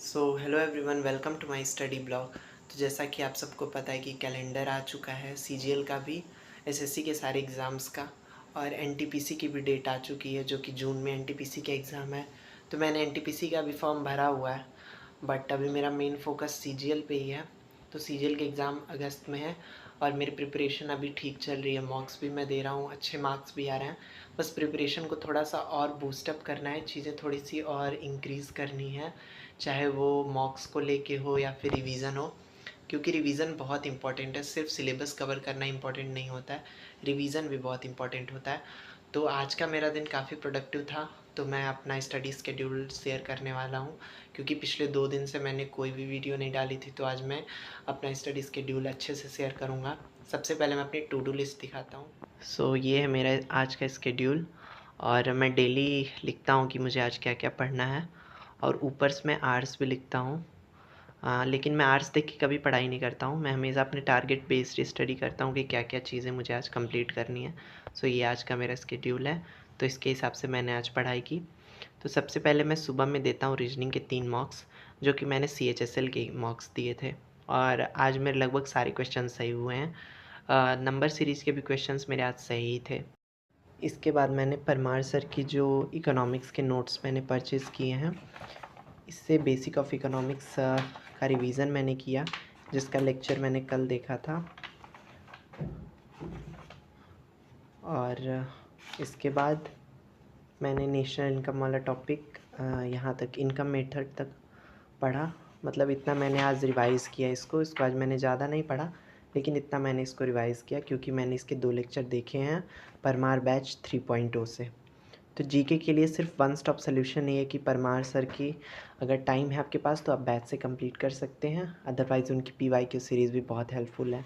So hello everyone, welcome to my study blog. तो जैसा कि आप सबको पता है कि कैलेंडर आ चुका है सीजीएल का भी, एसएससी के सारे एग्ज़ाम्स का, और एनटीपीसी की भी डेट आ चुकी है जो कि जून में एनटीपीसी का एग्ज़ाम है। तो मैंने एनटीपीसी का भी फॉर्म भरा हुआ है, बट अभी मेरा मेन फोकस सीजीएल पे ही है। तो सीजीएल के एग्ज़ाम अगस्त में है और मेरी प्रिपरेशन अभी ठीक चल रही है। मॉक्स भी मैं दे रहा हूँ, अच्छे मार्क्स भी आ रहे हैं। बस प्रिपरेशन को थोड़ा सा और बूस्टअप करना है, चीज़ें थोड़ी सी और इंक्रीज़ करनी है, चाहे वो मॉक्स को लेके हो या फिर रिवीजन हो, क्योंकि रिवीजन बहुत इंपॉर्टेंट है। सिर्फ सिलेबस कवर करना इंपॉर्टेंट नहीं होता है, रिवीजन भी बहुत इंपॉर्टेंट होता है। तो आज का मेरा दिन काफ़ी प्रोडक्टिव था, तो मैं अपना स्टडी स्केड्यूल शेयर करने वाला हूँ, क्योंकि पिछले 2 दिन से मैंने कोई भी वीडियो नहीं डाली थी। तो आज मैं अपना स्टडी स्केड्यूल अच्छे से शेयर करूँगा। सबसे पहले मैं अपनी टू डू लिस्ट दिखाता हूँ। सो ये है मेरा आज का स्केड्यूल, और मैं डेली लिखता हूँ कि मुझे आज क्या क्या पढ़ना है, और ऊपर से मैं आर्ट्स भी लिखता हूँ। लेकिन मैं आर्ट्स देख के कभी पढ़ाई नहीं करता हूँ, मैं हमेशा अपने टारगेट बेस्ड स्टडी करता हूँ कि क्या क्या चीज़ें मुझे आज कंप्लीट करनी है। सो ये आज का मेरा स्केड्यूल है, तो इसके हिसाब से मैंने आज पढ़ाई की। तो सबसे पहले मैं सुबह में देता हूँ रीजनिंग के 3 मॉक्स, जो कि मैंने CHSL के मॉक्स दिए थे, और आज मेरे लगभग सारे क्वेश्चन सही हुए हैं। नंबर सीरीज़ के भी क्वेश्चन मेरे आज सही ही थे। इसके बाद मैंने परमार सर की जो इकोनॉमिक्स के नोट्स मैंने परचेज़ किए हैं, इससे बेसिक ऑफ इकोनॉमिक्स का रिवीज़न मैंने किया, जिसका लेक्चर मैंने कल देखा था। और इसके बाद मैंने नेशनल इनकम वाला टॉपिक यहाँ तक, इनकम मेथड तक पढ़ा। मतलब इतना मैंने आज रिवाइज़ किया इसको आज मैंने ज़्यादा नहीं पढ़ा, लेकिन इतना मैंने इसको रिवाइज़ किया क्योंकि मैंने इसके 2 लेक्चर देखे हैं परमार बैच 3.0 से। तो जीके के लिए सिर्फ वन स्टॉप सोल्यूशन ये है कि परमार सर की अगर टाइम है आपके पास तो आप बैच से कंप्लीट कर सकते हैं, अदरवाइज़ उनकी PYQ सीरीज़ भी बहुत हेल्पफुल है।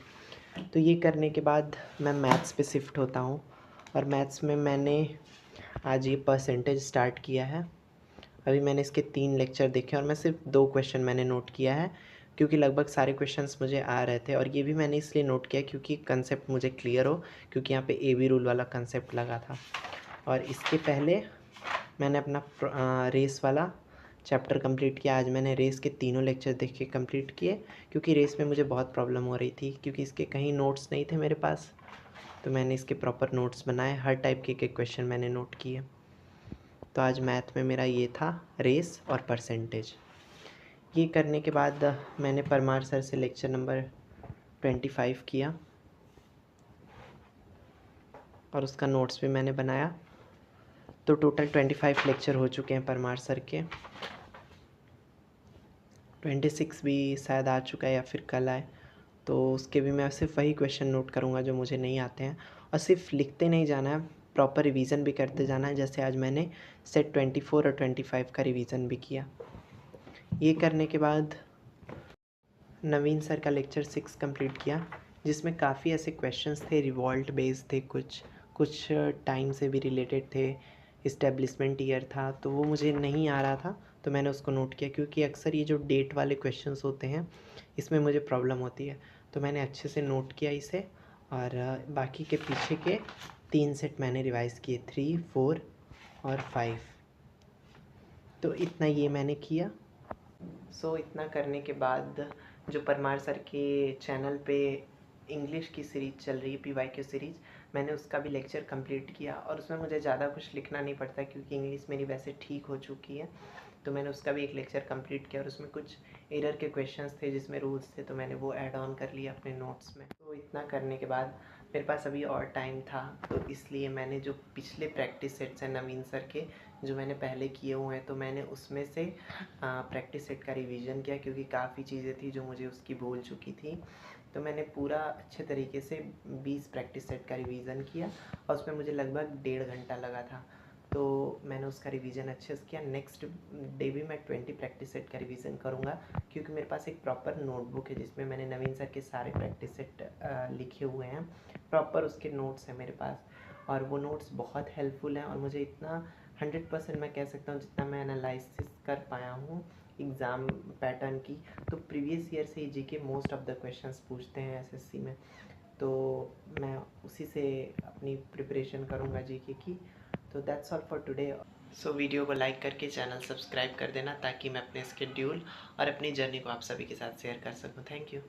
तो ये करने के बाद मैं मैथ्स पे शिफ्ट होता हूँ, और मैथ्स में मैंने आज ये परसेंटेज स्टार्ट किया है। अभी मैंने इसके 3 लेक्चर देखे और मैं सिर्फ 2 क्वेश्चन मैंने नोट किया है, क्योंकि लगभग सारे क्वेश्चंस मुझे आ रहे थे। और ये भी मैंने इसलिए नोट किया क्योंकि कंसेप्ट मुझे क्लियर हो, क्योंकि यहाँ पे AB रूल वाला कंसेप्ट लगा था। और इसके पहले मैंने अपना रेस वाला चैप्टर कंप्लीट किया। आज मैंने रेस के तीनों लेक्चर देख के कंप्लीट किए, क्योंकि रेस में मुझे बहुत प्रॉब्लम हो रही थी, क्योंकि इसके कहीं नोट्स नहीं थे मेरे पास। तो मैंने इसके प्रॉपर नोट्स बनाए, हर टाइप के क्वेश्चन मैंने नोट किए। तो आज मैथ में मेरा ये था, रेस और परसेंटेज। ये करने के बाद मैंने परमार सर से लेक्चर नंबर 25 किया, और उसका नोट्स भी मैंने बनाया। तो टोटल 25 लेक्चर हो चुके हैं परमार सर के। 26 भी शायद आ चुका है या फिर कल आए, तो उसके भी मैं सिर्फ वही क्वेश्चन नोट करूँगा जो मुझे नहीं आते हैं। और सिर्फ लिखते नहीं जाना है, प्रॉपर रिवीजन भी करते जाना है। जैसे आज मैंने सेट 24 और 25 का रिवीजन भी किया। ये करने के बाद नवीन सर का लेक्चर 6 कंप्लीट किया, जिसमें काफ़ी ऐसे क्वेश्चंस थे, रिवॉल्ट बेस्ड थे, कुछ टाइम से भी रिलेटेड थे, इस्टेब्लिशमेंट ईयर था, तो वो मुझे नहीं आ रहा था, तो मैंने उसको नोट किया। क्योंकि अक्सर ये जो डेट वाले क्वेश्चंस होते हैं, इसमें मुझे प्रॉब्लम होती है, तो मैंने अच्छे से नोट किया इसे। और बाकी के पीछे के 3 सेट मैंने रिवाइज़ किए, 3, 4 और 5। तो इतना ये मैंने किया। इतना करने के बाद जो परमार सर के चैनल पे इंग्लिश की सीरीज़ चल रही है, PYQ सीरीज़, मैंने उसका भी लेक्चर कंप्लीट किया। और उसमें मुझे ज़्यादा कुछ लिखना नहीं पड़ता, क्योंकि इंग्लिश मेरी वैसे ठीक हो चुकी है। तो मैंने उसका भी एक लेक्चर कंप्लीट किया, और उसमें कुछ एरर के क्वेश्चंस थे जिसमें रूल्स थे, तो मैंने वो ऐड ऑन कर लिया अपने नोट्स में। तो इतना करने के बाद मेरे पास अभी और टाइम था, तो इसलिए मैंने जो पिछले प्रैक्टिस सेट्स हैं नवीन सर के, जो मैंने पहले किए हुए हैं, तो मैंने उसमें से प्रैक्टिस सेट का रिवीजन किया, क्योंकि काफ़ी चीज़ें थी जो मुझे उसकी भूल चुकी थी। तो मैंने पूरा अच्छे तरीके से 20 प्रैक्टिस सेट का रिवीजन किया, और उसमें मुझे लगभग 1.5 घंटा लगा था। तो मैंने उसका रिवीजन अच्छे से किया। नेक्स्ट डे भी मैं 20 प्रैक्टिस सेट का रिवीजन करूँगा, क्योंकि मेरे पास एक प्रॉपर नोटबुक है जिसमें मैंने नवीन सर के सारे प्रैक्टिस सेट लिखे हुए हैं, प्रॉपर उसके नोट्स हैं मेरे पास। और वो नोट्स बहुत हेल्पफुल हैं, और मुझे इतना 100% मैं कह सकता हूँ, जितना मैं एनालिसिस कर पाया हूँ एग्ज़ाम पैटर्न की, तो प्रीवियस ईयर से ही GK most of the questions पूछते हैं एसएससी में। तो मैं उसी से अपनी प्रिपरेशन करूँगा जीके की। तो that's all for today. So video को लाइक करके चैनल सब्सक्राइब कर देना ताकि मैं अपने स्केड्यूल और अपनी जर्नी को आप सभी के साथ शेयर कर सकूँ। Thank you.